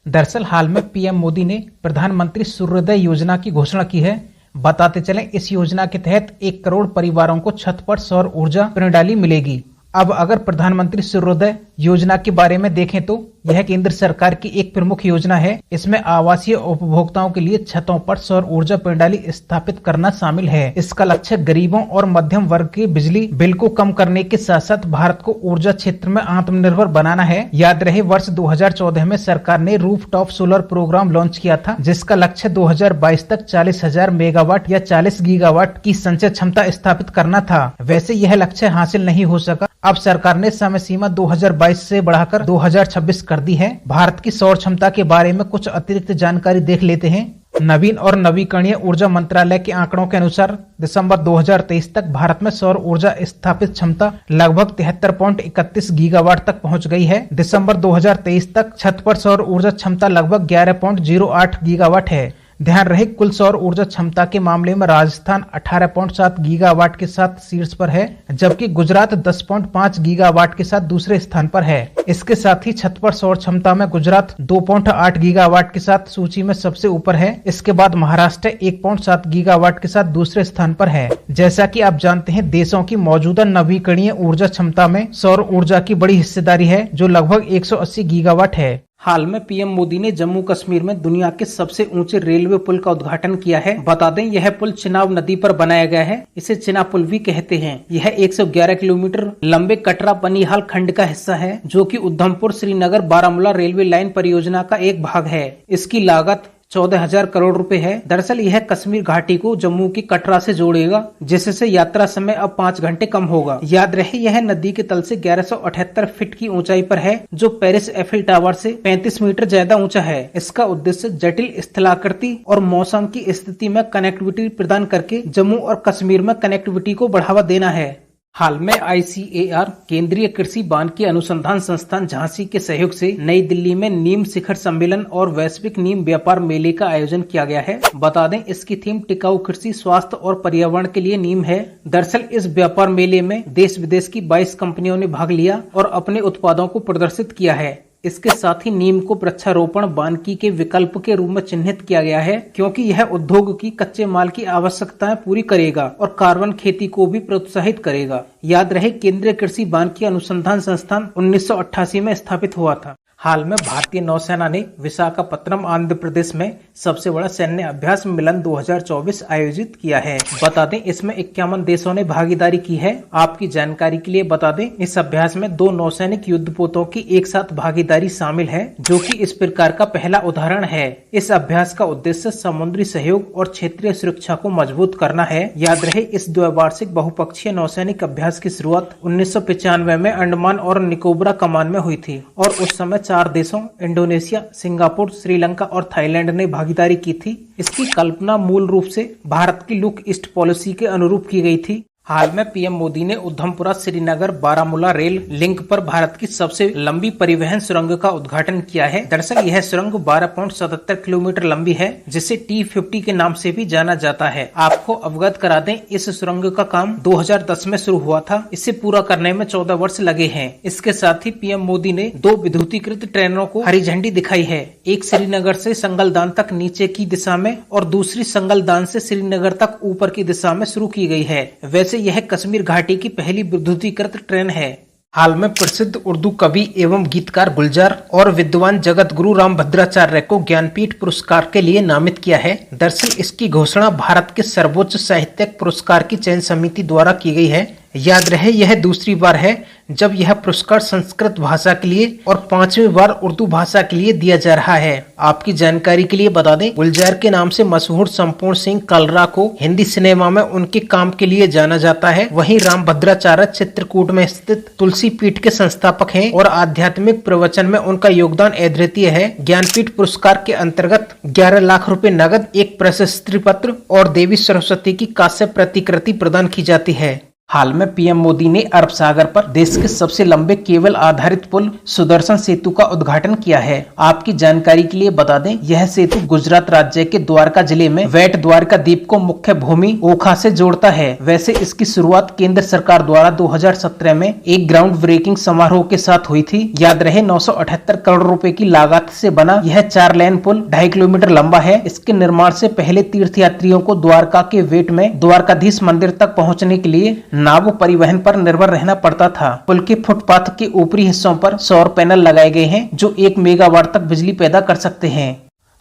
दरअसल हाल में पीएम मोदी ने प्रधानमंत्री सूर्योदय योजना की घोषणा की है। बताते चलें, इस योजना के तहत 1 करोड़ परिवारों को छत पर सौर ऊर्जा प्रणाली मिलेगी। अब अगर प्रधानमंत्री सूर्योदय योजना के बारे में देखें तो यह केंद्र सरकार की एक प्रमुख योजना है। इसमें आवासीय उपभोक्ताओं के लिए छतों पर सौर ऊर्जा प्रणाली स्थापित करना शामिल है। इसका लक्ष्य गरीबों और मध्यम वर्ग के बिजली बिल को कम करने के साथ साथ भारत को ऊर्जा क्षेत्र में आत्मनिर्भर बनाना है। याद रहे, वर्ष 2014 में सरकार ने रूफटॉप सोलर प्रोग्राम लॉन्च किया था, जिसका लक्ष्य 2022 तक 40,000 मेगावाट या 40 गीगावाट की संचय क्षमता स्थापित करना था। वैसे यह लक्ष्य हासिल नहीं हो सका। अब सरकार ने समय सीमा 2022 से बढ़ाकर 2026 कर दी है। भारत की सौर क्षमता के बारे में कुछ अतिरिक्त जानकारी देख लेते हैं। नवीन और नवीकरणीय ऊर्जा मंत्रालय के आंकड़ों के अनुसार दिसंबर 2023 तक भारत में सौर ऊर्जा स्थापित क्षमता लगभग 73.31 गीगावाट तक पहुंच गई है। दिसंबर 2023 तक छत पर सौर ऊर्जा क्षमता लगभग 11.08 गीगावाट है। ध्यान रहे, कुल सौर ऊर्जा क्षमता के मामले में राजस्थान 18.7 गीगावाट के साथ शीर्ष पर है, जबकि गुजरात 10.5 गीगावाट के साथ दूसरे स्थान पर है। इसके साथ ही छत पर सौर क्षमता में गुजरात 2.8 गीगावाट के साथ सूची में सबसे ऊपर है। इसके बाद महाराष्ट्र 1.7 गीगावाट के साथ दूसरे स्थान पर है। जैसा कि आप जानते हैं, देशों की मौजूदा नवीकरणीय ऊर्जा क्षमता में सौर ऊर्जा की बड़ी हिस्सेदारी है, जो लगभग 180 गीगावाट है। हाल में पीएम मोदी ने जम्मू कश्मीर में दुनिया के सबसे ऊंचे रेलवे पुल का उद्घाटन किया है। बता दें, यह पुल चिनाब नदी पर बनाया गया है। इसे चिनाब पुल भी कहते हैं। यह 111 किलोमीटर लंबे कटरा बनिहाल खंड का हिस्सा है, जो कि उधमपुर श्रीनगर बारामूला रेलवे लाइन परियोजना का एक भाग है। इसकी लागत 14,000 करोड़ रुपए है। दरअसल यह कश्मीर घाटी को जम्मू की कटरा से जोड़ेगा, जिससे यात्रा समय अब 5 घंटे कम होगा। याद रहे, यह नदी के तल से 1178 फीट की ऊंचाई पर है, जो पेरिस एफिल टावर से 35 मीटर ज्यादा ऊंचा है। इसका उद्देश्य जटिल स्थलाकृति और मौसम की स्थिति में कनेक्टिविटी प्रदान करके जम्मू और कश्मीर में कनेक्टिविटी को बढ़ावा देना है। हाल में ICAR केंद्रीय कृषि वानिकी अनुसंधान संस्थान झांसी के सहयोग से नई दिल्ली में नीम शिखर सम्मेलन और वैश्विक नीम व्यापार मेले का आयोजन किया गया है। बता दें, इसकी थीम टिकाऊ कृषि, स्वास्थ्य और पर्यावरण के लिए नीम है। दरअसल इस व्यापार मेले में देश विदेश की 22 कंपनियों ने भाग लिया और अपने उत्पादों को प्रदर्शित किया है। इसके साथ ही नीम को वृक्षारोपण वानिकी के विकल्प के रूप में चिन्हित किया गया है, क्योंकि यह उद्योग की कच्चे माल की आवश्यकताएं पूरी करेगा और कार्बन खेती को भी प्रोत्साहित करेगा। याद रहे, केंद्रीय कृषि वानिकी अनुसंधान संस्थान 1988 में स्थापित हुआ था। हाल में भारतीय नौसेना ने विशाखापत्तनम आंध्र प्रदेश में सबसे बड़ा सैन्य अभ्यास मिलन 2024 आयोजित किया है। बता दें, इसमें 51 देशों ने भागीदारी की है। आपकी जानकारी के लिए बता दें, इस अभ्यास में 2 नौसैनिक युद्धपोतों की एक साथ भागीदारी शामिल है, जो कि इस प्रकार का पहला उदाहरण है। इस अभ्यास का उद्देश्य समुद्री सहयोग और क्षेत्रीय सुरक्षा को मजबूत करना है। याद रहे, इस द्विवार्षिक बहुपक्षीय नौसैनिक अभ्यास की शुरुआत 1995 में अंडमान और निकोबार कमान में हुई थी और उस समय 4 देशों इंडोनेशिया, सिंगापुर, श्रीलंका और थाईलैंड ने भागीदारी की थी। इसकी कल्पना मूल रूप से भारत की लुक ईस्ट पॉलिसी के अनुरूप की गई थी। हाल में पीएम मोदी ने उधमपुरा श्रीनगर बारामूला रेल लिंक पर भारत की सबसे लंबी परिवहन सुरंग का उद्घाटन किया है। दरअसल यह सुरंग 12.77 किलोमीटर लंबी है, जिसे T50 के नाम से भी जाना जाता है। आपको अवगत करा दें, इस सुरंग का काम 2010 में शुरू हुआ था। इसे पूरा करने में 14 वर्ष लगे हैं। इसके साथ ही पीएम मोदी ने 2 विद्युतीकृत ट्रेनों को हरी झंडी दिखाई है। एक श्रीनगर से संगलदान तक नीचे की दिशा में और दूसरी संगलदान से श्रीनगर तक ऊपर की दिशा में शुरू की गई है। वैसे यह कश्मीर घाटी की पहली विद्युतीकृत ट्रेन है। हाल में प्रसिद्ध उर्दू कवि एवं गीतकार गुलजार और विद्वान जगत गुरु रामभद्राचार्य को ज्ञानपीठ पुरस्कार के लिए नामित किया है। दरअसल इसकी घोषणा भारत के सर्वोच्च साहित्यिक पुरस्कार की चयन समिति द्वारा की गई है। याद रहे, यह दूसरी बार है जब यह पुरस्कार संस्कृत भाषा के लिए और 5वीं बार उर्दू भाषा के लिए दिया जा रहा है। आपकी जानकारी के लिए बता दें, गुलजार के नाम से मशहूर संपूर्ण सिंह कलरा को हिंदी सिनेमा में उनके काम के लिए जाना जाता है। वहीं रामभद्राचार्य चित्रकूट में स्थित तुलसी पीठ के संस्थापक हैं और आध्यात्मिक प्रवचन में उनका योगदान अद्वितीय है। ज्ञानपीठ पुरस्कार के अंतर्गत 11 लाख रुपए नगद, एक प्रशस्ति पत्र और देवी सरस्वती की कांस्य प्रतिकृति प्रदान की जाती है। हाल में पीएम मोदी ने अरब सागर पर देश के सबसे लंबे केबल आधारित पुल सुदर्शन सेतु का उद्घाटन किया है। आपकी जानकारी के लिए बता दें, यह सेतु गुजरात राज्य के द्वारका जिले में वेट द्वारका द्वीप को मुख्य भूमि ओखा से जोड़ता है। वैसे इसकी शुरुआत केंद्र सरकार द्वारा 2017 में एक ग्राउंड ब्रेकिंग समारोह के साथ हुई थी। याद रहे 978 करोड़ रुपए की लागत से बना यह 4 लेन पुल 2.5 किलोमीटर लंबा है। इसके निर्माण से पहले तीर्थयात्रियों को द्वारका के वेट में द्वारकाधीश मंदिर तक पहुँचने के लिए नाव परिवहन पर निर्भर रहना पड़ता था। पुल के फुटपाथ के ऊपरी हिस्सों पर सौर पैनल लगाए गए हैं जो 1 मेगावाट तक बिजली पैदा कर सकते हैं।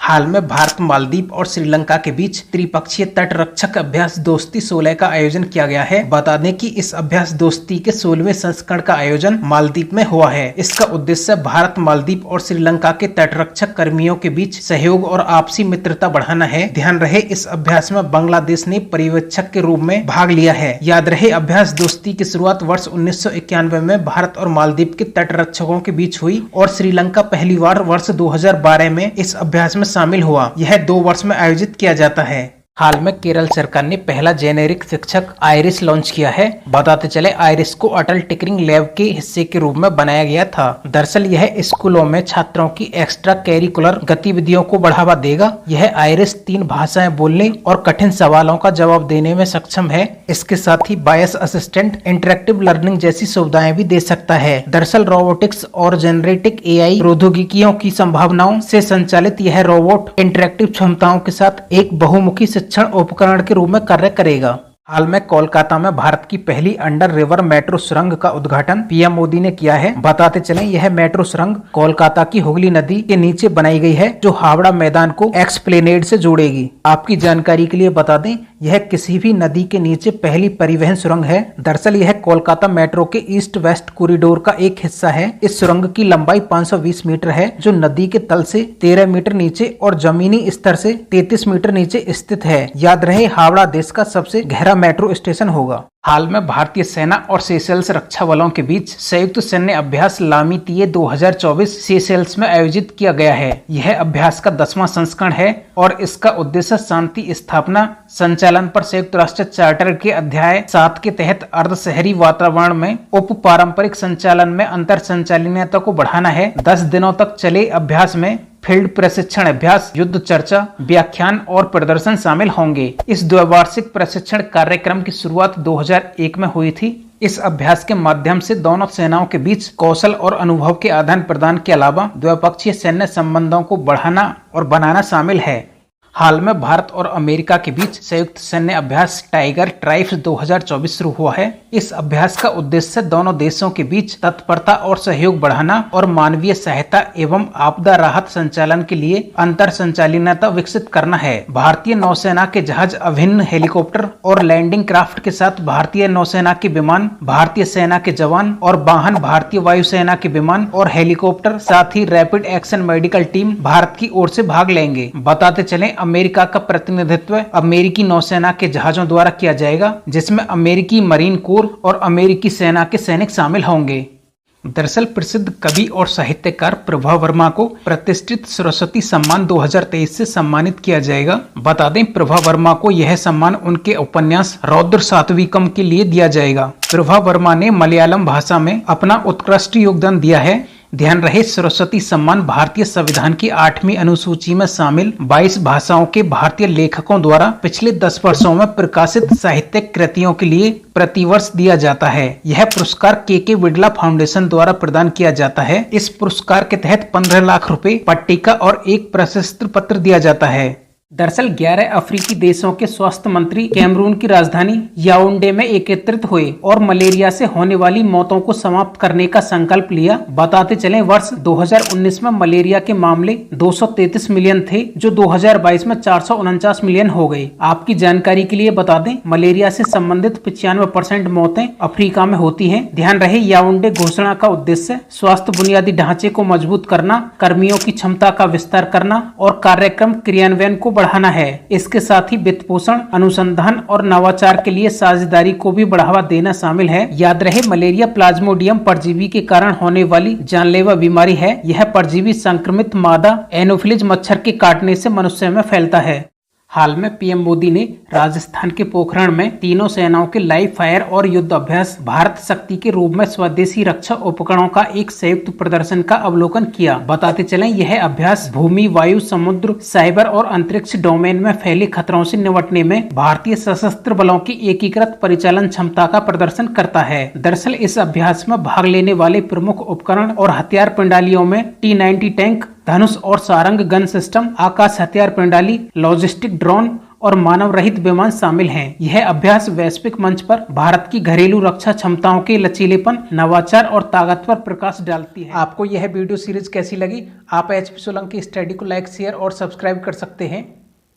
हाल में भारत, मालदीव और श्रीलंका के बीच त्रिपक्षीय तट रक्षक अभ्यास दोस्ती 16 का आयोजन किया गया है। बता दें कि इस अभ्यास दोस्ती के 16वें संस्करण का आयोजन मालदीव में हुआ है। इसका उद्देश्य भारत, मालदीव और श्रीलंका के तटरक्षक कर्मियों के बीच सहयोग और आपसी मित्रता बढ़ाना है। ध्यान रहे, इस अभ्यास में बांग्लादेश ने पर्यवेक्षक के रूप में भाग लिया है। याद रहे, अभ्यास दोस्ती की शुरुआत वर्ष 1991 में भारत और मालदीव के तटरक्षकों के बीच हुई और श्रीलंका पहली बार वर्ष 2012 में इस अभ्यास में शामिल हुआ। यह 2 वर्ष में आयोजित किया जाता है। हाल में केरल सरकार ने पहला जेनेरिक शिक्षक आइरिस लॉन्च किया है। बताते चले, आइरिस को अटल टिकरिंग लैब के हिस्से के रूप में बनाया गया था। दरअसल यह स्कूलों में छात्रों की एक्स्ट्रा कैरिकुलर गतिविधियों को बढ़ावा देगा। यह आइरिस 3 भाषाएं बोलने और कठिन सवालों का जवाब देने में सक्षम है। इसके साथ ही वॉइस असिस्टेंट, इंटरेक्टिव लर्निंग जैसी सुविधाएं भी दे सकता है। दरअसल रोबोटिक्स और जेनरेटिक एआई प्रौद्योगिकियों की संभावनाओं से संचालित यह रोबोट इंटरेक्टिव क्षमताओं के साथ एक बहुमुखी शिक्षण उपकरण के रूप में कार्य करेगा। हाल में कोलकाता में भारत की पहली अंडर रिवर मेट्रो सुरंग का उद्घाटन पीएम मोदी ने किया है। बताते चलें, यह मेट्रो सुरंग कोलकाता की हुगली नदी के नीचे बनाई गई है जो हावड़ा मैदान को एक्सप्लेनेड से जोड़ेगी। आपकी जानकारी के लिए बता दें, यह किसी भी नदी के नीचे पहली परिवहन सुरंग है। दरअसल यह कोलकाता मेट्रो के ईस्ट वेस्ट कॉरिडोर का एक हिस्सा है। इस सुरंग की लंबाई 520 मीटर है जो नदी के तल से 13 मीटर नीचे और जमीनी स्तर से 33 मीटर नीचे स्थित है। याद रहे, हावड़ा देश का सबसे गहरा मेट्रो स्टेशन होगा। हाल में भारतीय सेना और सेशेल्स रक्षा बलों के बीच संयुक्त सैन्य अभ्यास लामितीये 2024 सेशेल्स में आयोजित किया गया है। यह अभ्यास का 10वां संस्करण है और इसका उद्देश्य शांति स्थापना संचालन पर संयुक्त राष्ट्र चार्टर के अध्याय 7 के तहत अर्ध शहरी वातावरण में उप पारंपरिक संचालन में अंतर संचालनीयता को बढ़ाना है। 10 दिनों तक चले अभ्यास में फील्ड प्रशिक्षण अभ्यास, युद्ध चर्चा, व्याख्यान और प्रदर्शन शामिल होंगे। इस द्विवार्षिक प्रशिक्षण कार्यक्रम की शुरुआत 2001 में हुई थी। इस अभ्यास के माध्यम से दोनों सेनाओं के बीच कौशल और अनुभव के आदान प्रदान के अलावा द्विपक्षीय सैन्य संबंधों को बढ़ाना और बनाना शामिल है। हाल में भारत और अमेरिका के बीच संयुक्त सैन्य अभ्यास टाइगर ट्राइब्स 2024 शुरू हुआ है। इस अभ्यास का उद्देश्य दोनों देशों के बीच तत्परता और सहयोग बढ़ाना और मानवीय सहायता एवं आपदा राहत संचालन के लिए अंतर संचालनीयता विकसित करना है। भारतीय नौसेना के जहाज, अभिन्न हेलीकॉप्टर और लैंडिंग क्राफ्ट के साथ भारतीय नौसेना के विमान, भारतीय सेना के जवान और वाहन, भारतीय वायुसेना के विमान और हेलीकॉप्टर, साथ ही rapid action medical team Bharat की ओर से भाग लेंगे। बताते चले, अमेरिका का प्रतिनिधित्व अमेरिकी नौसेना के जहाजों द्वारा किया जाएगा जिसमें अमेरिकी मरीन कोर और अमेरिकी सेना के सैनिक शामिल होंगे। दरअसल प्रसिद्ध कवि और साहित्यकार प्रभा वर्मा को प्रतिष्ठित सरस्वती सम्मान 2023 से सम्मानित किया जाएगा। बता दें, प्रभा वर्मा को यह सम्मान उनके उपन्यास रौद्र सात्विकम के लिए दिया जाएगा। प्रभा वर्मा ने मलयालम भाषा में अपना उत्कृष्ट योगदान दिया है। ध्यान रहे, सरस्वती सम्मान भारतीय संविधान की 8वीं अनुसूची में शामिल 22 भाषाओं के भारतीय लेखकों द्वारा पिछले 10 वर्षों में प्रकाशित साहित्यिक कृतियों के लिए प्रतिवर्ष दिया जाता है। यह पुरस्कार के बिड़ला फाउंडेशन द्वारा प्रदान किया जाता है। इस पुरस्कार के तहत 15 लाख रुपए, पट्टिका और एक प्रशस्ति पत्र दिया जाता है। दरअसल 11 अफ्रीकी देशों के स्वास्थ्य मंत्री कैमरून की राजधानी याओंडे में एकत्रित हुए और मलेरिया से होने वाली मौतों को समाप्त करने का संकल्प लिया। बताते चलें, वर्ष 2019 में मलेरिया के मामले 233 मिलियन थे जो 2022 में 449 मिलियन हो गए। आपकी जानकारी के लिए बता दें, मलेरिया से संबंधित 95% मौतें अफ्रीका में होती हैं। ध्यान रहे, याओंडे घोषणा का उद्देश्य स्वास्थ्य बुनियादी ढांचे को मजबूत करना, कर्मियों की क्षमता का विस्तार करना और कार्यक्रम क्रियान्वयन को बढ़ाना है। इसके साथ ही वित्त पोषण, अनुसंधान और नवाचार के लिए साझेदारी को भी बढ़ावा देना शामिल है। याद रहे, मलेरिया प्लाज्मोडियम परजीवी के कारण होने वाली जानलेवा बीमारी है। यह परजीवी संक्रमित मादा एनोफिलीज मच्छर के काटने से मनुष्य में फैलता है। हाल में पीएम मोदी ने राजस्थान के पोखरण में तीनों सेनाओं के लाइव फायर और युद्ध अभ्यास भारत शक्ति के रूप में स्वदेशी रक्षा उपकरणों का एक संयुक्त प्रदर्शन का अवलोकन किया। बताते चलें, यह अभ्यास भूमि, वायु, समुद्र, साइबर और अंतरिक्ष डोमेन में फैले खतरों से निपटने में भारतीय सशस्त्र बलों की एकीकृत परिचालन क्षमता का प्रदर्शन करता है। दरअसल इस अभ्यास में भाग लेने वाले प्रमुख उपकरण और हथियार प्रणालियों में T-90 टैंक, धनुष और सारंग गन सिस्टम, आकाश हथियार प्रणाली, लॉजिस्टिक ड्रोन और मानव रहित विमान शामिल हैं। यह अभ्यास वैश्विक मंच पर भारत की घरेलू रक्षा क्षमताओं के लचीलेपन, नवाचार और ताकत पर प्रकाश डालती है। आपको यह वीडियो सीरीज कैसी लगी? आप HP सोलंकी स्टडी को लाइक, शेयर और सब्सक्राइब कर सकते हैं।